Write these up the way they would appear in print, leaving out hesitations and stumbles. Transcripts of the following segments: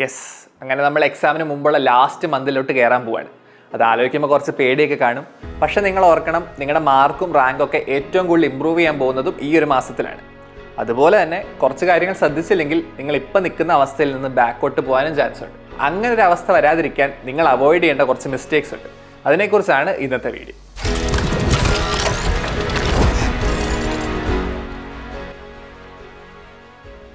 Yes, അങ്ങനെ നമ്മൾ എക്സാമിന് മുമ്പുള്ള ലാസ്റ്റ് മന്തിലോട്ട് കയറാൻ പോവാണ്. അത് ആലോചിക്കുമ്പോൾ കുറച്ച് പേടിയൊക്കെ കാണും. പക്ഷേ നിങ്ങൾ ഓർക്കണം, നിങ്ങളുടെ മാർക്കും റാങ്കൊക്കെ ഏറ്റവും കൂടുതൽ ഇമ്പ്രൂവ് ചെയ്യാൻ പോകുന്നതും ഈ ഒരു മാസത്തിലാണ്. അതുപോലെ തന്നെ കുറച്ച് കാര്യങ്ങൾ ശ്രദ്ധിച്ചില്ലെങ്കിൽ നിങ്ങൾ ഇപ്പം നിൽക്കുന്ന അവസ്ഥയിൽ നിന്ന് ബാക്കോട്ട് പോകാനും ചാൻസ് ഉണ്ട്. അങ്ങനെ ഒരു അവസ്ഥ വരാതിരിക്കാൻ നിങ്ങൾ അവോയ്ഡ് ചെയ്യേണ്ട കുറച്ച് മിസ്റ്റേക്സ് ഉണ്ട്. അതിനെക്കുറിച്ചാണ് ഇന്നത്തെ വീഡിയോ.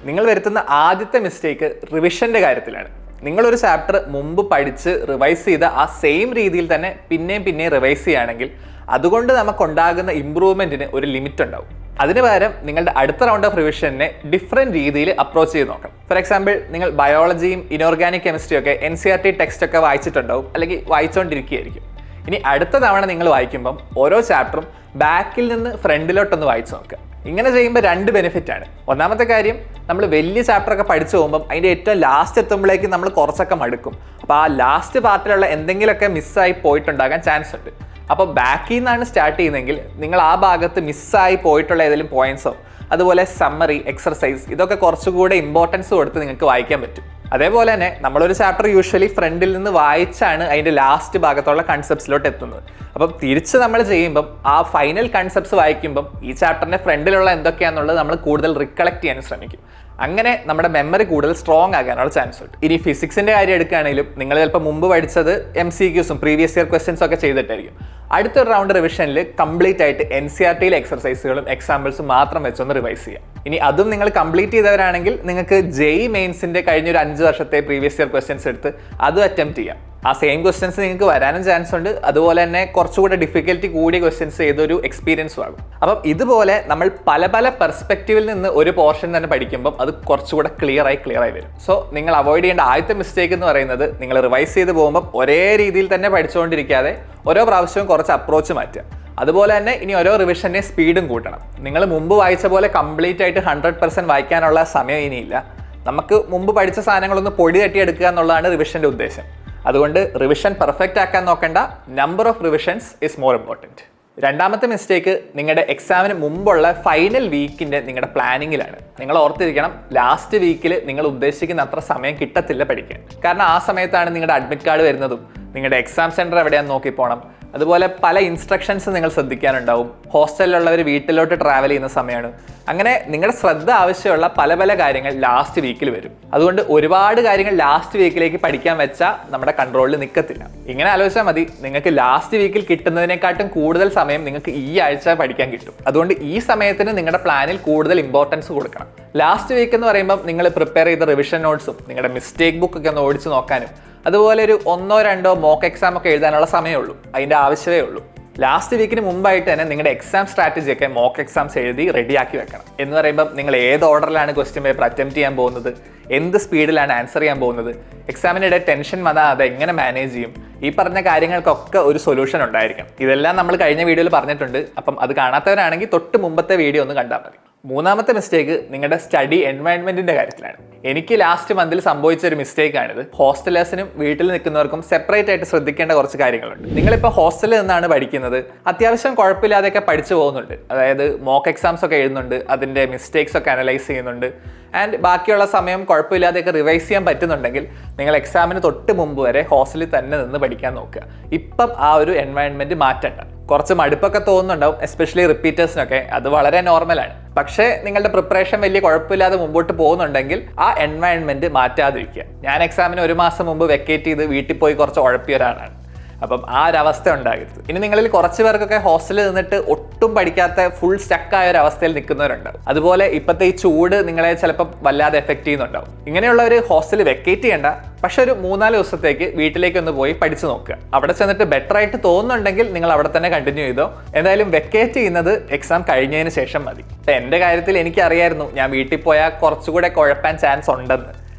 നിങ്ങൾ വരുത്തുന്ന ആദ്യത്തെ മിസ്റ്റേക്ക് റിവിഷൻ്റെ കാര്യത്തിലാണ്. നിങ്ങളൊരു ചാപ്റ്റർ മുമ്പ് പഠിച്ച് റിവൈസ് ചെയ്ത ആ സെയിം രീതിയിൽ തന്നെ പിന്നെയും റിവൈസ് ചെയ്യുകയാണെങ്കിൽ അതുകൊണ്ട് നമുക്കുണ്ടാകുന്ന ഇമ്പ്രൂവ്മെൻറ്റിന് ഒരു ലിമിറ്റ് ഉണ്ടാവും. അതിന് പകരം നിങ്ങളുടെ അടുത്ത റൗണ്ട് ഓഫ് റിവിഷനെ ഡിഫറെൻറ്റ് രീതിയിൽ അപ്രോച്ച് ചെയ്ത് നോക്കണം. ഫോർ എക്സാമ്പിൾ, നിങ്ങൾ ബയോളജിയും ഇനോർഗാനിക് കെമിസ്ട്രിയും ഒക്കെ NCERT ടെക്സ്റ്റ് ഒക്കെ വായിച്ചിട്ടുണ്ടാവും, അല്ലെങ്കിൽ വായിച്ചുകൊണ്ടിരിക്കുകയായിരിക്കും. ഇനി അടുത്ത തവണ നിങ്ങൾ വായിക്കുമ്പം ഓരോ ചാപ്റ്ററും ബാക്കിൽ നിന്ന് ഫ്രണ്ടിലോട്ടൊന്ന് വായിച്ചു നോക്കുക. ഇങ്ങനെ ചെയ്യുമ്പോൾ രണ്ട് ബെനിഫിറ്റാണ്. ഒന്നാമത്തെ കാര്യം, നമ്മൾ വലിയ ചാപ്റ്ററൊക്കെ പഠിച്ചു പോകുമ്പം അതിൻ്റെ ഏറ്റവും ലാസ്റ്റ് എത്തുമ്പോഴേക്കും നമ്മൾ കുറച്ചൊക്കെ മടുക്കും. അപ്പോൾ ആ ലാസ്റ്റ് പാർട്ടിലുള്ള എന്തെങ്കിലുമൊക്കെ മിസ്സായി പോയിട്ടുണ്ടാകാൻ ചാൻസ് ഉണ്ട്. അപ്പോൾ ബാക്കിൽ നിന്നാണ് സ്റ്റാർട്ട് ചെയ്യുന്നതെങ്കിൽ നിങ്ങൾ ആ ഭാഗത്ത് മിസ്സായി പോയിട്ടുള്ള ഏതെങ്കിലും പോയിന്റ്സോ അതുപോലെ സമ്മറി, എക്സർസൈസ് ഇതൊക്കെ കുറച്ചുകൂടെ ഇമ്പോർട്ടൻസ് കൊടുത്ത് നിങ്ങൾക്ക് വായിക്കാൻ പറ്റും. അതേപോലെ തന്നെ നമ്മളൊരു ചാപ്റ്റർ യൂഷ്വലി ഫ്രണ്ടിൽ നിന്ന് വായിച്ചാണ് അതിൻ്റെ ലാസ്റ്റ് ഭാഗത്തുള്ള കൺസെപ്റ്റ്സിലോട്ട് എത്തുന്നത്. അപ്പം തിരിച്ച് നമ്മൾ ചെയ്യുമ്പം ആ ഫൈനൽ കൺസെപ്റ്റ്സ് വായിക്കുമ്പം ഈ ചാപ്റ്ററിൻ്റെ ഫ്രണ്ടിലുള്ള എന്തൊക്കെയാണെന്നുള്ളത് നമ്മൾ കൂടുതൽ റിക്കളക്ട് ചെയ്യാൻ ശ്രമിക്കും. അങ്ങനെ നമ്മുടെ മെമ്മറി കൂടുതൽ സ്ട്രോങ് ആകാനുള്ള ചാൻസ് ഉണ്ട്. ഇനി ഫിസിക്സിൻ്റെ കാര്യം എടുക്കുകയാണെങ്കിലും നിങ്ങൾ ചിലപ്പോൾ മുമ്പ് പഠിച്ചത് MCQസും പ്രീവിയസ് ഇയർ ക്വസ്റ്റ്യൻസും ഒക്കെ ചെയ്തിട്ടായിരിക്കും. അടുത്തൊരു റൗണ്ട് റിവിഷനിൽ കംപ്ലീറ്റ് ആയിട്ട് NCERTയിലെ എക്സർസൈസുകളും എക്സാമ്പിൾസും മാത്രം വെച്ചൊന്ന് റിവൈസ് ചെയ്യാം. ഇനി അതും നിങ്ങൾ കംപ്ലീറ്റ് ചെയ്തവരാണെങ്കിൽ നിങ്ങൾക്ക് JEE മെയിൻസിൻ്റെ കഴിഞ്ഞൊരു 5 വർഷത്തെ പ്രീവിയസ് ഇയർ ക്വസ്റ്റ്യൻസ് എടുത്ത് അതും അറ്റംപ്റ്റ് ചെയ്യാം. ആ സെയിം ക്വസ്റ്റ്യൻസ് നിങ്ങൾക്ക് വരാനും ചാൻസ് ഉണ്ട്. അതുപോലെ തന്നെ കുറച്ചുകൂടെ ഡിഫിക്കൽറ്റി കൂടിയ ക്വസ്റ്റ്യൻസ് ചെയ്തൊരു എക്സ്പീരിയൻസും ആകും. അപ്പം ഇതുപോലെ നമ്മൾ പല പെർസ്പെക്റ്റീവിൽ നിന്ന് ഒരു പോർഷൻ തന്നെ പഠിക്കുമ്പം അത് കുറച്ചുകൂടെ ക്ലിയർ ആയി വരും. സോ നിങ്ങൾ അവോയ്ഡ് ചെയ്യേണ്ട ആദ്യത്തെ മിസ്റ്റേക്ക് എന്ന് പറയുന്നത്, നിങ്ങൾ റിവൈസ് ചെയ്ത് പോകുമ്പോൾ ഒരേ രീതിയിൽ തന്നെ പഠിച്ചുകൊണ്ടിരിക്കാതെ ഓരോ പ്രാവശ്യവും കുറച്ച് അപ്രോച്ച് മാറ്റുക. അതുപോലെ തന്നെ ഇനി ഓരോ റിവിഷൻ്റെ സ്പീഡും കൂട്ടണം. നിങ്ങൾ മുമ്പ് വായിച്ച പോലെ കംപ്ലീറ്റ് ആയിട്ട് 100% വായിക്കാനുള്ള സമയം ഇനിയില്ല. നമുക്ക് മുമ്പ് പഠിച്ച സാധനങ്ങളൊന്ന് പൊടി തട്ടിയെടുക്കുക എന്നുള്ളതാണ് റിവിഷൻ്റെ ഉദ്ദേശം. അതുകൊണ്ട് റിവിഷൻ പെർഫെക്റ്റ് ആക്കാൻ നോക്കേണ്ട, number of revisions is more important. രണ്ടാമത്തെ മിസ്റ്റേക്ക് നിങ്ങളുടെ എക്സാമിന് മുമ്പുള്ള ഫൈനൽ വീക്കിൻ്റെ നിങ്ങളുടെ പ്ലാനിങ്ങിലാണ്. നിങ്ങൾ ഓർത്തിരിക്കണം, ലാസ്റ്റ് വീക്കിൽ നിങ്ങൾ ഉദ്ദേശിക്കുന്ന അത്ര സമയം കിട്ടത്തില്ല പഠിക്കാൻ. കാരണം ആ സമയത്താണ് നിങ്ങളുടെ അഡ്മിറ്റ് കാർഡ് വരുന്നതും നിങ്ങളുടെ എക്സാം സെൻറ്റർ എവിടെയാണെന്ന് നോക്കി പോകണം. അതുപോലെ പല ഇൻസ്ട്രക്ഷൻസ് നിങ്ങൾ ശ്രദ്ധിക്കാനുണ്ടാവും. ഹോസ്റ്റലിലുള്ളവർ വീട്ടിലോട്ട് ട്രാവൽ ചെയ്യുന്ന സമയമാണ്. അങ്ങനെ നിങ്ങളുടെ ശ്രദ്ധ ആവശ്യമുള്ള പല കാര്യങ്ങൾ ലാസ്റ്റ് വീക്കിൽ വരും. അതുകൊണ്ട് ഒരുപാട് കാര്യങ്ങൾ ലാസ്റ്റ് വീക്കിലേക്ക് പഠിക്കാൻ വെച്ചാൽ നമ്മുടെ കൺട്രോളിൽ നിൽക്കത്തില്ല. ഇങ്ങനെ ആലോചിച്ചാൽ മതി, നിങ്ങൾക്ക് ലാസ്റ്റ് വീക്കിൽ കിട്ടുന്നതിനെക്കാട്ടും കൂടുതൽ സമയം നിങ്ങൾക്ക് ഈ ആഴ്ച പഠിക്കാൻ കിട്ടും. അതുകൊണ്ട് ഈ സമയത്തിന് നിങ്ങളുടെ പ്ലാനിൽ കൂടുതൽ ഇമ്പോർട്ടൻസ് കൊടുക്കണം. ലാസ്റ്റ് വീക്ക് എന്ന് പറയുമ്പോൾ നിങ്ങൾ പ്രിപ്പയർ ചെയ്ത റിവിഷൻ നോട്ട്സും നിങ്ങളുടെ മിസ്റ്റേക്ക് ബുക്കൊക്കെ ഒന്ന് ഓടിച്ച് നോക്കാനും അതുപോലെ ഒരു 1-2 മോക്ക് എക്സാം ഒക്കെ എഴുതാനുള്ള സമയമേ ഉള്ളൂ. അതിൻ്റെ ആവശ്യമേ ഉള്ളൂ. ലാസ്റ്റ് വീക്കിന് മുമ്പായിട്ട് തന്നെ നിങ്ങളുടെ എക്സാം സ്ട്രാറ്റജിയൊക്കെ മോക്ക് എക്സാംസ് എഴുതി റെഡിയാക്കി വെക്കണം. എന്ന് പറയുമ്പോൾ നിങ്ങൾ ഏത് ഓർഡറിലാണ് ക്വസ്റ്റ്യൻ പേപ്പർ അറ്റംപ്റ്റ് ചെയ്യാൻ പോകുന്നത്, എന്ത് സ്പീഡിലാണ് ആൻസർ ചെയ്യാൻ പോകുന്നത്, എക്സാമിനിടെ ടെൻഷൻ വന്നാൽ അത് എങ്ങനെ മാനേജ് ചെയ്യും, ഈ പറഞ്ഞ കാര്യങ്ങൾക്കൊക്കെ ഒരു സൊല്യൂഷൻ ഉണ്ടായിരിക്കണം. ഇതെല്ലാം നമ്മൾ കഴിഞ്ഞ വീഡിയോയിൽ പറഞ്ഞിട്ടുണ്ട്. അപ്പം അത് കാണാത്തവരാണെങ്കിൽ തൊട്ട് മുമ്പത്തെ വീഡിയോ ഒന്ന് കണ്ടാൽ മതി. മൂന്നാമത്തെ മിസ്റ്റേക്ക് നിങ്ങളുടെ സ്റ്റഡി എൻവയൺമെൻറ്റിൻ്റെ കാര്യത്തിലാണ്. എനിക്ക് ലാസ്റ്റ് മന്തിൽ സംഭവിച്ച ഒരു മിസ്റ്റേക്കാണിത്. ഹോസ്റ്റലേഴ്സിനും വീട്ടിൽ നിൽക്കുന്നവർക്കും സെപ്പറേറ്റ് ആയിട്ട് ശ്രദ്ധിക്കേണ്ട കുറച്ച് കാര്യങ്ങളുണ്ട്. നിങ്ങളിപ്പോൾ ഹോസ്റ്റലിൽ നിന്നാണ് പഠിക്കുന്നത്, അത്യാവശ്യം കുഴപ്പമില്ലാതെയൊക്കെ പഠിച്ചു പോകുന്നുണ്ട്. അതായത് മോക്ക് എക്സാംസ് ഒക്കെ എഴുതുന്നുണ്ട്, അതിൻ്റെ മിസ്റ്റേക്സ് ഒക്കെ അനലൈസ് ചെയ്യുന്നുണ്ട്, ആൻഡ് ബാക്കിയുള്ള സമയം കുഴപ്പമില്ലാതെയൊക്കെ റിവൈസ് ചെയ്യാൻ പറ്റുന്നുണ്ടെങ്കിൽ നിങ്ങൾ എക്സാമിന് തൊട്ട് മുമ്പ് വരെ ഹോസ്റ്റലിൽ തന്നെ നിന്ന് പഠിക്കാൻ നോക്കുക. ഇപ്പം ആ ഒരു എൻവയൺമെൻറ്റ് മാറ്റണ്ട. കുറച്ച് മടുപ്പൊക്കെ തോന്നുന്നുണ്ടാവും, എസ്പെഷ്യലി റിപ്പീറ്റേഴ്സിനൊക്കെ. അത് വളരെ നോർമലാണ്. പക്ഷേ നിങ്ങളുടെ പ്രിപ്പറേഷൻ വലിയ കുഴപ്പമില്ലാതെ മുമ്പോട്ട് പോകുന്നുണ്ടെങ്കിൽ ആ എൻവയൺമെൻറ്റ് മാറ്റാതിരിക്കുക. ഞാൻ എക്സാമിന് 1 മാസം മുമ്പ് വെക്കേറ്റ് ചെയ്ത് വീട്ടിൽ പോയി കുറച്ച് ഉഴപ്പിയ ഒരാളാണ്. അപ്പം ആ ഒരു അവസ്ഥ ഉണ്ടാകരുത്. ഇനി നിങ്ങളിൽ കുറച്ച് പേർക്കൊക്കെ ഹോസ്റ്റലിൽ നിന്നിട്ട് ഒട്ടും പഠിക്കാത്ത ഫുൾ സ്റ്റക്കായ ഒരു അവസ്ഥയിൽ നിൽക്കുന്നവരുണ്ടാവും. അതുപോലെ ഇപ്പോഴത്തെ ഈ ചൂട് നിങ്ങളെ ചിലപ്പോൾ വല്ലാതെ എഫക്റ്റ് ചെയ്യുന്നുണ്ടാവും. ഇങ്ങനെയുള്ളവർ ഹോസ്റ്റലിൽ വെക്കേറ്റ് ചെയ്യേണ്ട. പക്ഷെ ഒരു 3-4 ദിവസത്തേക്ക് വീട്ടിലേക്കൊന്ന് പോയി പഠിച്ചു നോക്കുക. അവിടെ ചെന്നിട്ട് ബെറ്റർ ആയിട്ട് തോന്നുന്നുണ്ടെങ്കിൽ നിങ്ങൾ അവിടെ തന്നെ കണ്ടിന്യൂ ചെയ്തോ. എന്തായാലും വെക്കേറ്റ് ചെയ്യുന്നത് എക്സാം കഴിഞ്ഞതിന് ശേഷം മതി. എൻ്റെ കാര്യത്തിൽ എനിക്കറിയായിരുന്നു ഞാൻ വീട്ടിൽ പോയാൽ കുറച്ചുകൂടെ കുഴപ്പാൻ ചാൻസ് ഉണ്ടെന്ന്.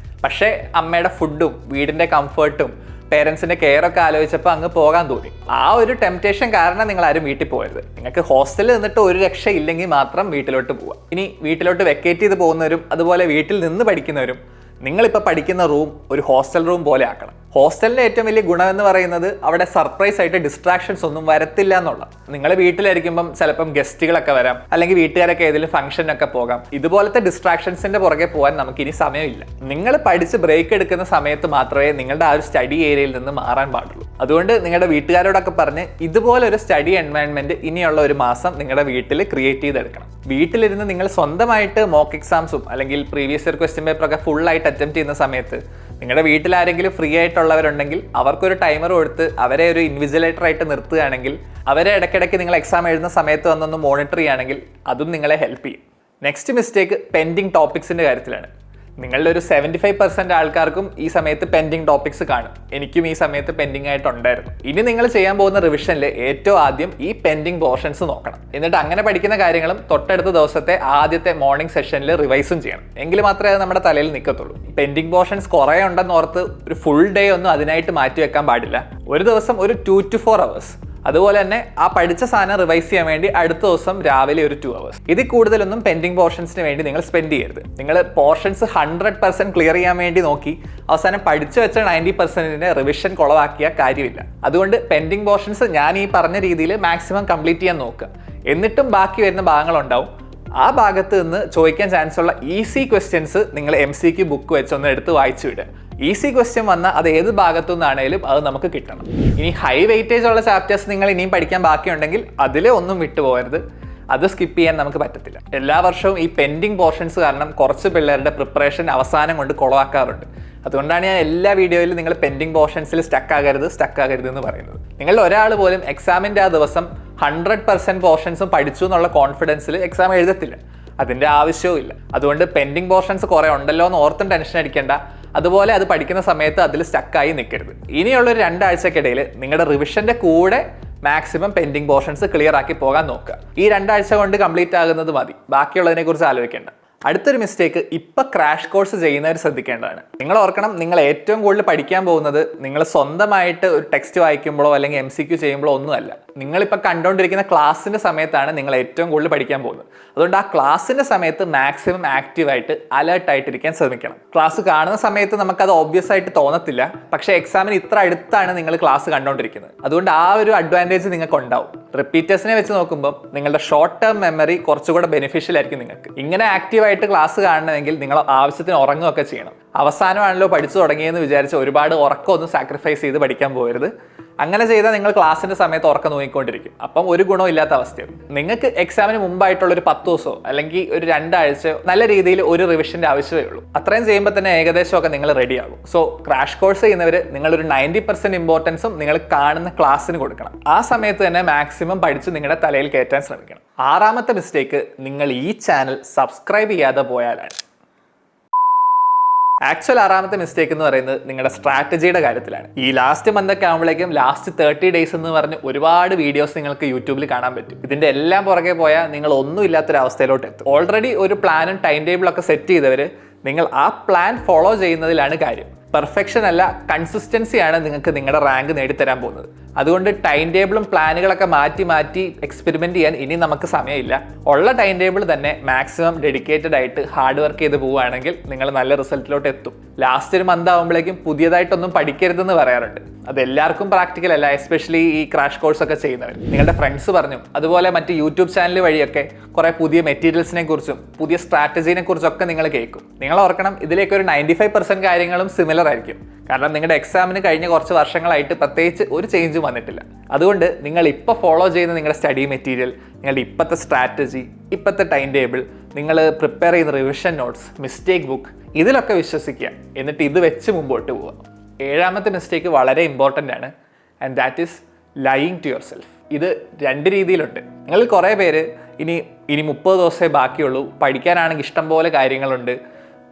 പക്ഷേ അമ്മയുടെ ഫുഡും വീടിൻ്റെ കംഫർട്ടും പേരൻസിൻ്റെ കെയറൊക്കെ ആലോചിച്ചപ്പോൾ അങ്ങ് പോകാൻ തോന്നി. ആ ഒരു ടെംപ്റ്റേഷൻ കാരണം നിങ്ങൾ ആരും വീട്ടിൽ പോകരുത്. നിങ്ങൾക്ക് ഹോസ്റ്റലിൽ നിന്നിട്ട് ഒരു രക്ഷയില്ലെങ്കിൽ മാത്രം വീട്ടിലോട്ട് പോവുക. ഇനി വീട്ടിലോട്ട് വെക്കേറ്റ് ചെയ്ത് പോകുന്നവരും അതുപോലെ വീട്ടിൽ നിന്ന് പഠിക്കുന്നവരും നിങ്ങളിപ്പോൾ പഠിക്കുന്ന റൂം ഒരു ഹോസ്റ്റൽ റൂം പോലെ ആക്കണം. ഹോസ്റ്റലിൻ്റെ ഏറ്റവും വലിയ ഗുണം എന്ന് പറയുന്നത് അവിടെ സർപ്രൈസ് ആയിട്ട് ഡിസ്ട്രാക്ഷൻസ് ഒന്നും വരത്തില്ല എന്നുള്ള. നിങ്ങൾ വീട്ടിലായിരിക്കുമ്പം ചിലപ്പം ഗസ്റ്റുകളൊക്കെ വരാം, അല്ലെങ്കിൽ വീട്ടുകാരൊക്കെ ഏതെങ്കിലും ഫംഗ്ഷനൊക്കെ പോകാം. ഇതുപോലത്തെ ഡിസ്ട്രാക്ഷൻസിന്റെ പുറകെ പോകാൻ നമുക്ക് ഇനി സമയമില്ല. നിങ്ങൾ പഠിച്ച് ബ്രേക്ക് എടുക്കുന്ന സമയത്ത് മാത്രമേ നിങ്ങളുടെ ആ ഒരു സ്റ്റഡി ഏരിയയിൽ നിന്ന് മാറാൻ പാടുള്ളൂ. അതുകൊണ്ട് നിങ്ങളുടെ വീട്ടുകാരോടൊക്കെ പറഞ്ഞ് ഇതുപോലെ ഒരു സ്റ്റഡി എൻവയൺമെന്റ് ഇനിയുള്ള ഒരു മാസം നിങ്ങളുടെ വീട്ടിൽ ക്രിയേറ്റ് ചെയ്തെടുക്കണം. വീട്ടിലിരുന്ന് നിങ്ങൾ സ്വന്തമായിട്ട് മോക്ക് എക്സാംസും അല്ലെങ്കിൽ പ്രീവിയസ് ഇയർ ക്വസ്റ്റ്യൻ പേപ്പറൊക്കെ ഫുള്ളായിട്ട് അറ്റംപ്റ്റ് ചെയ്യുന്ന സമയത്ത് നിങ്ങളുടെ വീട്ടിൽ ആരെങ്കിലും ഫ്രീ ആയിട്ടുള്ളവരുണ്ടെങ്കിൽ അവർക്കൊരു ടൈമർ കൊടുത്ത് അവരെ ഒരു ഇൻവിജിലേറ്റർ ആയിട്ട് നിർത്തുകയാണെങ്കിൽ, അവരെ ഇടയ്ക്കിടയ്ക്ക് നിങ്ങൾ എക്സാം എഴുതുന്ന സമയത്ത് വന്നൊന്ന് മോണിറ്റർ ചെയ്യുകയാണെങ്കിൽ അതും നിങ്ങളെ ഹെൽപ്പ് ചെയ്യും. നെക്സ്റ്റ് മിസ്റ്റേക്ക് പെൻഡിങ് ടോപ്പിക്സിൻ്റെ കാര്യത്തിലാണ്. നിങ്ങളുടെ ഒരു 75% ആൾക്കാർക്കും ഈ സമയത്ത് പെൻഡിങ് ടോപ്പിക്സ് കാണും. എനിക്കും ഈ സമയത്ത് പെൻഡിങ് ആയിട്ടുണ്ടായിരുന്നു. ഇനി നിങ്ങൾ ചെയ്യാൻ പോകുന്ന റിവിഷനിൽ ഏറ്റവും ആദ്യം ഈ പെൻഡിങ് പോർഷൻസ് നോക്കണം. എന്നിട്ട് അങ്ങനെ പഠിക്കുന്ന കാര്യങ്ങളും തൊട്ടടുത്ത ദിവസത്തെ ആദ്യത്തെ മോർണിംഗ് സെഷനിൽ റിവൈസും ചെയ്യണം. എങ്കിൽ മാത്രമേ അത് നമ്മുടെ തലയിൽ നിൽക്കത്തുള്ളൂ. പെൻഡിങ് പോർഷൻസ് കുറേ ഉണ്ടെന്ന് ഓർത്ത് ഒരു ഫുൾ ഡേ ഒന്നും അതിനായിട്ട് മാറ്റി വെക്കാൻ പാടില്ല. ഒരു ദിവസം ഒരു 2 to 4 hours. അതുപോലെ തന്നെ ആ പഠിച്ച സാധനം റിവൈസ് ചെയ്യാൻ വേണ്ടി അടുത്ത ദിവസം രാവിലെ ഒരു 2 hours. ഇതിൽ കൂടുതലൊന്നും പെൻഡിങ് പോർഷൻസിന് വേണ്ടി നിങ്ങൾ സ്പെൻഡ് ചെയ്യരുത്. നിങ്ങൾ പോർഷൻസ് 100% ക്ലിയർ ചെയ്യാൻ വേണ്ടി നോക്കി അവസാനം പഠിച്ചു വെച്ച 90% റിവിഷൻ കുളവാക്കിയ കാര്യമില്ല. അതുകൊണ്ട് പെൻഡിങ് പോർഷൻസ് ഞാൻ ഈ പറഞ്ഞ രീതിയിൽ മാക്സിമം കംപ്ലീറ്റ് ചെയ്യാൻ നോക്കുക. എന്നിട്ടും ബാക്കി വരുന്ന ഭാഗങ്ങളുണ്ടാവും. ആ ഭാഗത്ത് നിന്ന് ചോദിക്കാൻ ചാൻസ് ഉള്ള ഈസി ക്വസ്റ്റ്യൻസ് നിങ്ങൾ MCQ ബുക്ക് വെച്ചൊന്ന് എടുത്ത് വായിച്ചു വിടുക. ഈസി ക്വസ്റ്റ്യൻ വന്നാൽ അത് ഏത് ഭാഗത്തു നിന്നാണേലും അത് നമുക്ക് കിട്ടണം. ഇനി ഹൈ വെയിറ്റേജ് ഉള്ള ചാപ്റ്റേഴ്സ് നിങ്ങൾ ഇനിയും പഠിക്കാൻ ബാക്കിയുണ്ടെങ്കിൽ അതിൽ ഒന്നും വിട്ടുപോകരുത്. അത് സ്കിപ്പ് ചെയ്യാൻ നമുക്ക് പറ്റത്തില്ല. എല്ലാ വർഷവും ഈ പെൻഡിങ് പോർഷൻസ് കാരണം കുറച്ച് പിള്ളേരുടെ പ്രിപ്പറേഷൻ അവസാനം കൊണ്ട് കുളവാക്കാറുണ്ട്. അതുകൊണ്ടാണ് ഞാൻ എല്ലാ വീഡിയോയിലും നിങ്ങൾ പെൻഡിങ് പോർഷൻസിൽ സ്റ്റക്ക് ആകരുത് എന്ന് പറയുന്നത്. നിങ്ങളിൽ ഒരാൾ പോലും എക്സാമിൻ്റെ ആ ദിവസം 100% പോർഷൻസും പഠിച്ചു എന്നുള്ള കോൺഫിഡൻസിൽ എക്സാം എഴുതത്തില്ല. അതിൻ്റെ ആവശ്യവും ഇല്ല. അതുകൊണ്ട് പെൻഡിങ് പോർഷൻസ് കുറേ ഉണ്ടല്ലോ എന്ന് ഓർത്തും ടെൻഷൻ അടിക്കേണ്ട. അതുപോലെ അത് പഠിക്കുന്ന സമയത്ത് അതിൽ സ്റ്റക്കായി നിൽക്കരുത്. ഇനിയുള്ളൊരു 2 ആഴ്ചക്കിടയിൽ നിങ്ങളുടെ റിവിഷൻ്റെ കൂടെ മാക്സിമം പെൻഡിങ് പോർഷൻസ് ക്ലിയർ ആക്കി പോകാൻ നോക്കുക. ഈ 2 ആഴ്ച കൊണ്ട് കംപ്ലീറ്റ് ആകുന്നത് മതി. ബാക്കിയുള്ളതിനെ കുറിച്ച് ആലോചിക്കേണ്ട. അടുത്തൊരു മിസ്റ്റേക്ക് ഇപ്പം ക്രാഷ് കോഴ്സ് ചെയ്യുന്നവർ ശ്രദ്ധിക്കേണ്ടതാണ്. നിങ്ങൾ ഓർക്കണം, നിങ്ങൾ ഏറ്റവും കൂടുതൽ പഠിക്കാൻ പോകുന്നത് നിങ്ങൾ സ്വന്തമായിട്ട് ഒരു ടെക്സ്റ്റ് വായിക്കുമ്പോഴോ അല്ലെങ്കിൽ MCQ ചെയ്യുമ്പോഴോ ഒന്നുമല്ല. നിങ്ങളിപ്പോൾ കണ്ടുകൊണ്ടിരിക്കുന്ന ക്ലാസ്സിൻ്റെ സമയത്താണ് നിങ്ങൾ ഏറ്റവും കൂടുതൽ പഠിക്കാൻ പോകുന്നത്. അതുകൊണ്ട് ആ ക്ലാസ്സിൻ്റെ സമയത്ത് മാക്സിമം ആക്റ്റീവായിട്ട് അലേർട്ടായിട്ടിരിക്കാൻ ശ്രമിക്കണം. ക്ലാസ് കാണുന്ന സമയത്ത് നമുക്കത് ഓബ്വിയസ് ആയിട്ട് തോന്നത്തില്ല. പക്ഷേ എക്സാമിന് ഇത്ര അടുത്താണ് നിങ്ങൾ ക്ലാസ് കണ്ടുകൊണ്ടിരിക്കുന്നത്. അതുകൊണ്ട് ആ ഒരു അഡ്വാൻറ്റേജ് നിങ്ങൾക്ക് ഉണ്ടാവും. റിപ്പീറ്റേഴ്സിനെ വെച്ച് നോക്കുമ്പോൾ നിങ്ങളുടെ ഷോർട്ട് ടേം മെമ്മറി കുറച്ചുകൂടെ ബെനിഫിഷ്യൽ ആയിരിക്കും നിങ്ങൾക്ക്. ഇങ്ങനെ ആക്റ്റീവായിട്ട് ക്ലാസ് കാണണമെങ്കിൽ നിങ്ങൾ ആവശ്യത്തിന് ഉറങ്ങുകയൊക്കെ ചെയ്യണം. അവസാനമാണല്ലോ പഠിച്ചു തുടങ്ങിയെന്ന് വിചാരിച്ച് ഒരുപാട് ഉറക്കമൊന്നും സാക്രിഫൈസ് ചെയ്ത് പഠിക്കാൻ പോകരുത്. അങ്ങനെ ചെയ്താൽ നിങ്ങൾ ക്ലാസ്സിൻ്റെ സമയത്ത് ഉറക്കം നോക്കിക്കൊണ്ടിരിക്കും. അപ്പം ഒരു ഗുണവും ഇല്ലാത്ത അവസ്ഥയാവും. നിങ്ങൾക്ക് എക്സാമിന് മുമ്പായിട്ടുള്ള ഒരു 10 ദിവസമോ അല്ലെങ്കിൽ ഒരു 2 ആഴ്ചയോ നല്ല രീതിയിൽ ഒരു റിവിഷൻ്റെ ആവശ്യമേ ഉള്ളൂ. അത്രയും ചെയ്യുമ്പോൾ തന്നെ ഏകദേശമൊക്കെ നിങ്ങൾ റെഡി ആകും. സോ ക്രാഷ് കോഴ്സ് ചെയ്യുന്നവർ നിങ്ങളൊരു 90% ഇമ്പോർട്ടൻസും നിങ്ങൾ കാണുന്ന ക്ലാസ്സിന് കൊടുക്കണം. ആ സമയത്ത് തന്നെ മാക്സിമം പഠിച്ച് നിങ്ങളുടെ തലയിൽ കയറ്റാൻ ശ്രമിക്കണം. 6ാമത്തെ മിസ്റ്റേക്ക്, നിങ്ങൾ ഈ ചാനൽ സബ്സ്ക്രൈബ് ചെയ്യാതെ പോയാലാണ്. ആക്ച്വൽ 6ാമത്തെ മിസ്റ്റേക്ക് എന്ന് പറയുന്നത് നിങ്ങളുടെ സ്ട്രാറ്റജിയുടെ കാര്യത്തിലാണ്. ഈ ലാസ്റ്റ് മന്തൊക്കെ ആകുമ്പോഴേക്കും ലാസ്റ്റ് 30 days എന്ന് പറഞ്ഞ് ഒരുപാട് വീഡിയോസ് നിങ്ങൾക്ക് യൂട്യൂബിൽ കാണാൻ പറ്റും. ഇതിന്റെ എല്ലാം പുറകെ പോയാൽ നിങ്ങൾ ഒന്നും ഇല്ലാത്തൊരവസ്ഥയിലോട്ട് എത്തും. ഓൾറെഡി ഒരു പ്ലാനും ടൈം ടേബിളൊക്കെ സെറ്റ് ചെയ്തവർ നിങ്ങൾ ആ പ്ലാൻ ഫോളോ ചെയ്യുന്നതിലാണ് കാര്യം. പെർഫെക്ഷൻ അല്ല, കൺസിസ്റ്റൻസിയാണ് നിങ്ങൾക്ക് നിങ്ങളുടെ റാങ്ക് നേടിത്തരാൻ പോകുന്നത്. അതുകൊണ്ട് ടൈം ടേബിളും പ്ലാനുകളൊക്കെ മാറ്റി എക്സ്പെരിമെന്റ് ചെയ്യാൻ ഇനി നമുക്ക് സമയമില്ല. ഉള്ള ടൈം ടേബിൾ തന്നെ മാക്സിമം ഡെഡിക്കേറ്റഡ് ആയിട്ട് ഹാർഡ് വർക്ക് ചെയ്ത് പോവുകയാണെങ്കിൽ നിങ്ങൾ നല്ല റിസൾട്ടിലോട്ട് എത്തും. ലാസ്റ്റ് ഒരു മന്ത് ആകുമ്പോഴേക്കും പുതിയതായിട്ടൊന്നും പഠിക്കരുതെന്ന് പറയാറുണ്ട്. അത് എല്ലാവർക്കും പ്രാക്ടിക്കൽ അല്ല, എസ്പെഷ്യലി ഈ ക്രാഷ് കോഴ്സ് ഒക്കെ ചെയ്യുന്നവർ. നിങ്ങളുടെ ഫ്രണ്ട്സ് പറഞ്ഞു, അതുപോലെ മറ്റ് യൂട്യൂബ് ചാനൽ വഴിയൊക്കെ കുറേ പുതിയ മെറ്റീരിയൽസിനെ കുറിച്ചും പുതിയ സ്ട്രാറ്റജീനെ കുറിച്ചൊക്കെ നിങ്ങൾ കേൾക്കും. നിങ്ങൾ ഓർക്കണം, ഇതിലേക്ക് ഒരു 95% കാര്യങ്ങളും സിമിലർ ആയിരിക്കും. കാരണം നിങ്ങളുടെ എക്സാമിന് കഴിഞ്ഞ കുറച്ച് വർഷങ്ങളായിട്ട് പ്രത്യേകിച്ച് ഒരു ചേഞ്ചും വന്നിട്ടില്ല. അതുകൊണ്ട് നിങ്ങൾ ഇപ്പോൾ ഫോളോ ചെയ്യുന്ന നിങ്ങളുടെ സ്റ്റഡി മെറ്റീരിയൽ, നിങ്ങളുടെ ഇപ്പോഴത്തെ സ്ട്രാറ്റജി, ഇപ്പോഴത്തെ ടൈം ടേബിൾ, നിങ്ങൾ പ്രിപ്പയർ ചെയ്യുന്ന റിവിഷൻ നോട്ട്സ്, മിസ്റ്റേക്ക് ബുക്ക്, ഇതിലൊക്കെ വിശ്വസിക്കുക. എന്നിട്ട് ഇത് വെച്ച് മുമ്പോട്ട് പോവുക. 7ാമത്തെ മിസ്റ്റേക്ക് വളരെ ഇമ്പോർട്ടൻ്റ് ആണ്. And that is lying to yourself. ഇത് 2 രീതിയിലുണ്ട്. നിങ്ങൾ കുറേ പേര് ഇനി 30 ദിവസമേ ബാക്കിയുള്ളൂ, പഠിക്കാനാണെങ്കിൽ ഇഷ്ടം പോലെ കാര്യങ്ങളുണ്ട്,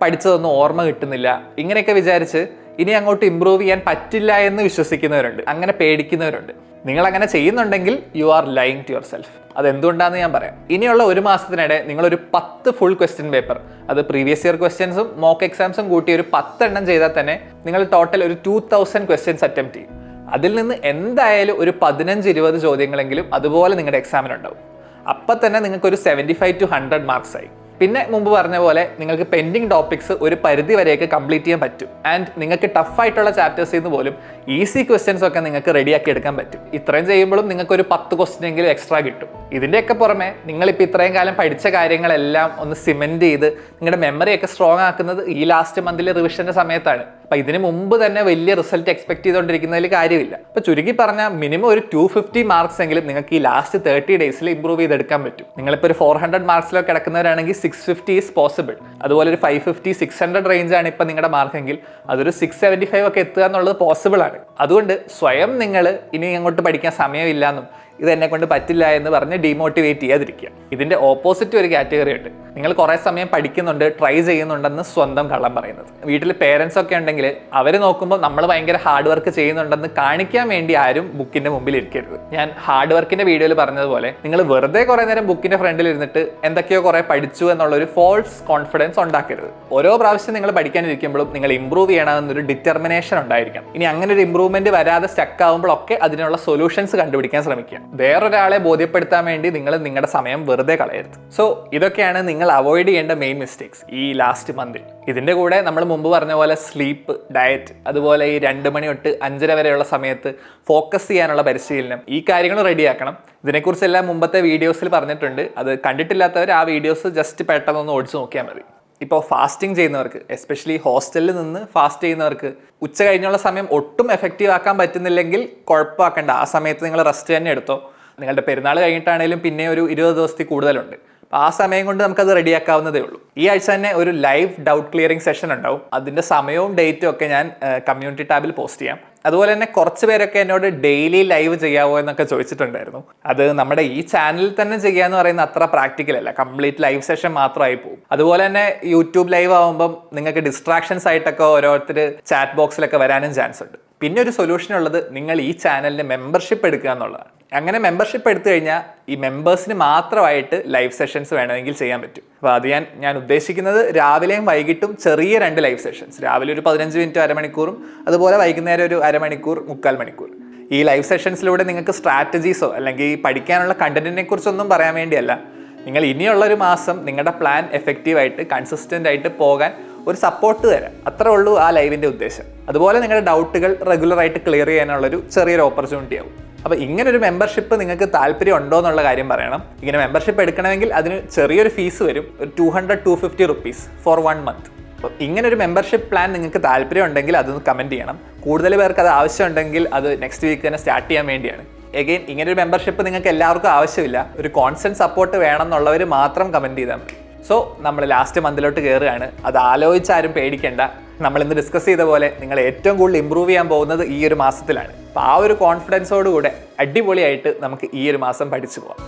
പഠിച്ചതൊന്നും ഓർമ്മ കിട്ടുന്നില്ല, ഇങ്ങനെയൊക്കെ വിചാരിച്ച് ഇനി അങ്ങോട്ട് ഇമ്പ്രൂവ് ചെയ്യാൻ പറ്റില്ല എന്ന് വിശ്വസിക്കുന്നവരുണ്ട്. അങ്ങനെ പേടിക്കുന്നവരുണ്ട്. നിങ്ങൾ അങ്ങനെ ചെയ്യുന്നുണ്ടെങ്കിൽ you are lying to yourself. അതെന്തുകൊണ്ടാണെന്ന് ഞാൻ പറയാം. ഇനിയുള്ള ഒരു മാസത്തിനിടെ നിങ്ങളൊരു 10 ഫുൾ ക്വസ്റ്റ്യൻ പേപ്പർ, അത് പ്രീവിയസ് ഇയർ ക്വസ്റ്റ്യൻസും മോക്ക് എക്സാംസും കൂട്ടി ഒരു 10 എണ്ണം ചെയ്താൽ തന്നെ നിങ്ങൾ ടോട്ടൽ ഒരു 2000 ക്വസ്റ്റ്യൻസ് അറ്റംപ്റ്റ് ചെയ്യും. അതിൽ നിന്ന് എന്തായാലും ഒരു 15-20 ചോദ്യങ്ങളെങ്കിലും അതുപോലെ നിങ്ങളുടെ എക്സാമിനുണ്ടാവും. അപ്പം തന്നെ നിങ്ങൾക്കൊരു 75 to 100 മാർക്സ് ആയി. പിന്നെ മുമ്പ് പറഞ്ഞ പോലെ നിങ്ങൾക്ക് പെൻഡിങ് ടോപ്പിക്സ് ഒരു പരിധി വരെയൊക്കെ കംപ്ലീറ്റ് ചെയ്യാൻ പറ്റും. ആൻഡ് നിങ്ങൾക്ക് ടഫായിട്ടുള്ള ചാപ്റ്റേഴ്സിൽ നിന്ന് പോലും ഈസി ക്വസ്റ്റ്യൻസ് ഒക്കെ നിങ്ങൾക്ക് റെഡിയാക്കി എടുക്കാൻ പറ്റും. ഇത്രയും ചെയ്യുമ്പോഴും നിങ്ങൾക്ക് ഒരു 10 ക്വസ്റ്റ്യൻ എങ്കിലും എക്സ്ട്രാ കിട്ടും. ഇതിൻ്റെയൊക്കെ പുറമെ നിങ്ങളിപ്പോൾ ഇത്രയും കാലം പഠിച്ച കാര്യങ്ങളെല്ലാം ഒന്ന് സിമെൻറ്റ് ചെയ്ത് നിങ്ങളുടെ മെമ്മറിയൊക്കെ സ്ട്രോങ് ആക്കുന്നത് ഈ ലാസ്റ്റ് മന്തിൽ റിവിഷൻ്റെ സമയത്താണ്. അപ്പോൾ ഇതിന് മുമ്പ് തന്നെ വലിയ റിസൾട്ട് എക്സ്പെക്ട് ചെയ്തുകൊണ്ടിരിക്കുന്നതിൽ കാര്യമില്ല. അപ്പോൾ ചുരുക്കി പറഞ്ഞാൽ മിനിമം ഒരു 250 മാർക്സ് എങ്കിലും നിങ്ങൾക്ക് ഈ ലാസ്റ്റ് 30 ഡേയ്സിൽ ഇമ്പ്രൂവ് ചെയ്തെടുക്കാൻ പറ്റും. നിങ്ങളിപ്പോൾ ഒരു 400 മാർക്സിലൊക്കെ കിടക്കുന്നവരാണെങ്കിൽ 650 ഈസ് പോസിബിൾ. അതുപോലെ ഒരു 550, 600 റേഞ്ചാണ് ഇപ്പം നിങ്ങളുടെ മാർക്കെങ്കിൽ അതൊരു 675 ഒക്കെ എത്തുക എന്നുള്ളത് പോസിബിൾ ആണ്. അതുകൊണ്ട് സ്വയം നിങ്ങൾ ഇനി അങ്ങോട്ട് പഠിക്കാൻ സമയമില്ല എന്നും ഇതെന്നെ കൊണ്ട് പറ്റില്ല എന്ന് പറഞ്ഞ് ഡീമോട്ടിവേറ്റ് ചെയ്യാതിരിക്കുക. ഇതിൻ്റെ ഓപ്പോസിറ്റ് ഒരു കാറ്റഗറി ഉണ്ട്. നിങ്ങൾ കുറേ സമയം പഠിക്കുന്നുണ്ട്, ട്രൈ ചെയ്യുന്നുണ്ടെന്ന് സ്വന്തം കള്ളം പറയുന്നത്. വീട്ടിൽ പേരൻസ് ഒക്കെ ഉണ്ടെങ്കിൽ അവർ നോക്കുമ്പോൾ നമ്മൾ ഭയങ്കര ഹാർഡ് വർക്ക് ചെയ്യുന്നുണ്ടെന്ന് കാണിക്കാൻ വേണ്ടി ആരും ബുക്കിൻ്റെ മുമ്പിൽ ഇരിക്കരുത്. ഞാൻ ഹാർഡ് വർക്കിൻ്റെ വീഡിയോയിൽ പറഞ്ഞതുപോലെ നിങ്ങൾ വെറുതെ കുറേ നേരം ബുക്കിൻ്റെ ഫ്രണ്ടിൽ ഇരുന്നിട്ട് എന്തൊക്കെയോ കുറേ പഠിച്ചു എന്നുള്ളൊരു ഫോൾസ് കോൺഫിഡൻസ് ഉണ്ടാക്കരുത്. ഓരോ പ്രാവശ്യം നിങ്ങൾ പഠിക്കാനിരിക്കുമ്പോഴും നിങ്ങൾ ഇമ്പ്രൂവ് ചെയ്യണമെന്നൊരു ഡിറ്റർമിനേഷൻ ഉണ്ടായിരിക്കണം. ഇനി അങ്ങനെ ഒരു ഇമ്പ്രൂവ്മെൻറ്റ് വരാതെ സ്റ്റക്ക് ആകുമ്പോഴൊക്കെ അതിനുള്ള സൊല്യൂഷൻസ് കണ്ടുപിടിക്കാൻ ശ്രമിക്കുക. വേറൊരാളെ ബോധ്യപ്പെടുത്താൻ വേണ്ടി നിങ്ങൾ നിങ്ങളുടെ സമയം വെറുതെ കളയരുത്. സോ ഇതൊക്കെയാണ് നിങ്ങൾ അവോയ്ഡ് ചെയ്യേണ്ട മെയിൻ മിസ്റ്റേക്സ് ഈ ലാസ്റ്റ് മന്തിൽ. ഇതിൻ്റെ കൂടെ നമ്മൾ മുമ്പ് പറഞ്ഞ പോലെ സ്ലീപ്പ്, ഡയറ്റ്, അതുപോലെ ഈ 2 മണി തൊട്ട് 5:30 വരെയുള്ള സമയത്ത് ഫോക്കസ് ചെയ്യാനുള്ള പരിശീലനം, ഈ കാര്യങ്ങൾ റെഡിയാക്കണം. ഇതിനെക്കുറിച്ചെല്ലാം മുമ്പത്തെ വീഡിയോസിൽ പറഞ്ഞിട്ടുണ്ട്. അത് കണ്ടിട്ടില്ലാത്തവർ ആ വീഡിയോസ് ജസ്റ്റ് പെട്ടെന്നൊന്ന് ഓടിച്ച് നോക്കിയാൽ മതി. ഇപ്പോൾ ഫാസ്റ്റിംഗ് ചെയ്യുന്നവർക്ക്, എസ്പെഷ്യലി ഹോസ്റ്റലിൽ നിന്ന് ഫാസ്റ്റ് ചെയ്യുന്നവർക്ക് ഉച്ച കഴിഞ്ഞുള്ള സമയം ഒട്ടും എഫക്റ്റീവ് ആക്കാൻ പറ്റുന്നില്ലെങ്കിൽ കുഴപ്പമാക്കണ്ട. ആ സമയത്ത് നിങ്ങൾ റെസ്റ്റ് തന്നെ എടുത്തോ. നിങ്ങളുടെ പെരുന്നാൾ കഴിഞ്ഞിട്ടാണെങ്കിലും പിന്നെ ഒരു 20 ദിവസത്തിൽ കൂടുതലുണ്ട്. ആ സമയം കൊണ്ട് നമുക്കത് റെഡിയാക്കാവുന്നതേ ഉള്ളൂ. ഈ ആഴ്ച തന്നെ ഒരു ലൈവ് ഡൗട്ട് ക്ലിയറിംഗ് സെഷൻ ഉണ്ടാവും. അതിൻ്റെ സമയവും ഡേറ്റും ഒക്കെ ഞാൻ കമ്മ്യൂണിറ്റി ടാബിൽ പോസ്റ്റ് ചെയ്യാം. അതുപോലെ തന്നെ കുറച്ച് പേരൊക്കെ എന്നോട് ഡെയിലി ലൈവ് ചെയ്യാവോ എന്നൊക്കെ ചോദിച്ചിട്ടുണ്ടായിരുന്നു. അത് നമ്മുടെ ഈ ചാനലിൽ തന്നെ ചെയ്യാന്ന് പറയുന്ന അത്ര പ്രാക്ടിക്കൽ അല്ല. കംപ്ലീറ്റ് ലൈവ് സെഷൻ മാത്രമായി പോകും. അതുപോലെ തന്നെ യൂട്യൂബ് ലൈവ് ആകുമ്പം നിങ്ങൾക്ക് ഡിസ്ട്രാക്ഷൻസ് ആയിട്ടൊക്കെ ഓരോരുത്തർ ചാറ്റ് ബോക്സിലൊക്കെ വരാനും ചാൻസ് ഉണ്ട്. പിന്നെ ഒരു സൊല്യൂഷൻ ഉള്ളത് നിങ്ങൾ ഈ ചാനലിന് മെമ്പർഷിപ്പ് എടുക്കുക എന്നുള്ളതാണ്. അങ്ങനെ മെമ്പർഷിപ്പ് എടുത്തു കഴിഞ്ഞാൽ ഈ മെമ്പേഴ്സിന് മാത്രമായിട്ട് ലൈവ് സെഷൻസ് വേണമെങ്കിൽ ചെയ്യാൻ പറ്റും. അപ്പോൾ അത് ഞാൻ ഉദ്ദേശിക്കുന്നത് രാവിലെയും വൈകിട്ടും ചെറിയ 2 ലൈവ് സെഷൻസ്. രാവിലെ ഒരു 15 മിനിറ്റ് അരമണിക്കൂറും അതുപോലെ വൈകുന്നേരം ഒരു അരമണിക്കൂർ 3/4 മണിക്കൂർ. ഈ ലൈവ് സെഷൻസിലൂടെ നിങ്ങൾക്ക് സ്ട്രാറ്റജീസോ അല്ലെങ്കിൽ പഠിക്കാനുള്ള കണ്ടന്റിനെ കുറിച്ചൊന്നും പറയാൻ വേണ്ടിയല്ല. നിങ്ങൾ ഇനിയുള്ളൊരു മാസം നിങ്ങളുടെ പ്ലാൻ എഫക്റ്റീവായിട്ട് കൺസിസ്റ്റൻ്റ് ആയിട്ട് പോകാൻ ഒരു സപ്പോർട്ട് തരാം. അത്രേ ഉള്ളൂ ആ ലൈവിൻ്റെ ഉദ്ദേശം. അതുപോലെ നിങ്ങളുടെ ഡൗട്ടുകൾ റെഗുലറായിട്ട് ക്ലിയർ ചെയ്യാനുള്ളൊരു ചെറിയൊരു ഓപ്പർച്യൂണിറ്റി ആവും. അപ്പോൾ ഇങ്ങനൊരു മെമ്പർഷിപ്പ് നിങ്ങൾക്ക് താല്പര്യം ഉണ്ടോ എന്നുള്ള കാര്യം പറയണം. ഇങ്ങനെ മെമ്പർഷിപ്പ് എടുക്കണമെങ്കിൽ അതിന് ചെറിയൊരു ഫീസ് വരും, ഒരു 200-250 റുപ്പീസ് ഫോർ 1 മന്ത്. അപ്പോൾ ഇങ്ങനൊരു മെമ്പർഷിപ്പ് പ്ലാൻ നിങ്ങൾക്ക് താല്പര്യം ഉണ്ടെങ്കിൽ അതൊന്ന് കമൻറ്റ് ചെയ്യണം. കൂടുതൽ പേർക്ക് അത് ആവശ്യമുണ്ടെങ്കിൽ അത് നെക്സ്റ്റ് വീക്ക് തന്നെ സ്റ്റാർട്ട് ചെയ്യാൻ വേണ്ടിയാണ്. എഗെയിൻ ഇങ്ങനൊരു മെമ്പർഷിപ്പ് നിങ്ങൾക്ക് എല്ലാവർക്കും ആവശ്യമില്ല. ഒരു കോൺസ്റ്റന്റ് സപ്പോർട്ട് വേണം എന്നുള്ളവർ മാത്രം കമൻറ്റ് ചെയ്താൽ മതി. സോ നമ്മൾ ലാസ്റ്റ് മന്തിലോട്ട് കയറുകയാണ്. അത് ആലോചിച്ചാരും പേടിക്കേണ്ട. നമ്മൾ ഇന്ന് ഡിസ്കസ് ചെയ്ത പോലെ നിങ്ങൾ ഏറ്റവും കൂടുതൽ ഇമ്പ്രൂവ് ചെയ്യാൻ പോകുന്നത് ഈ ഒരു മാസത്തിലാണ്. അപ്പോൾ ആ ഒരു കോൺഫിഡൻസോടുകൂടെ അടിപൊളിയായിട്ട് നമുക്ക് ഈ ഒരു മാസം പഠിച്ചു പോകാം.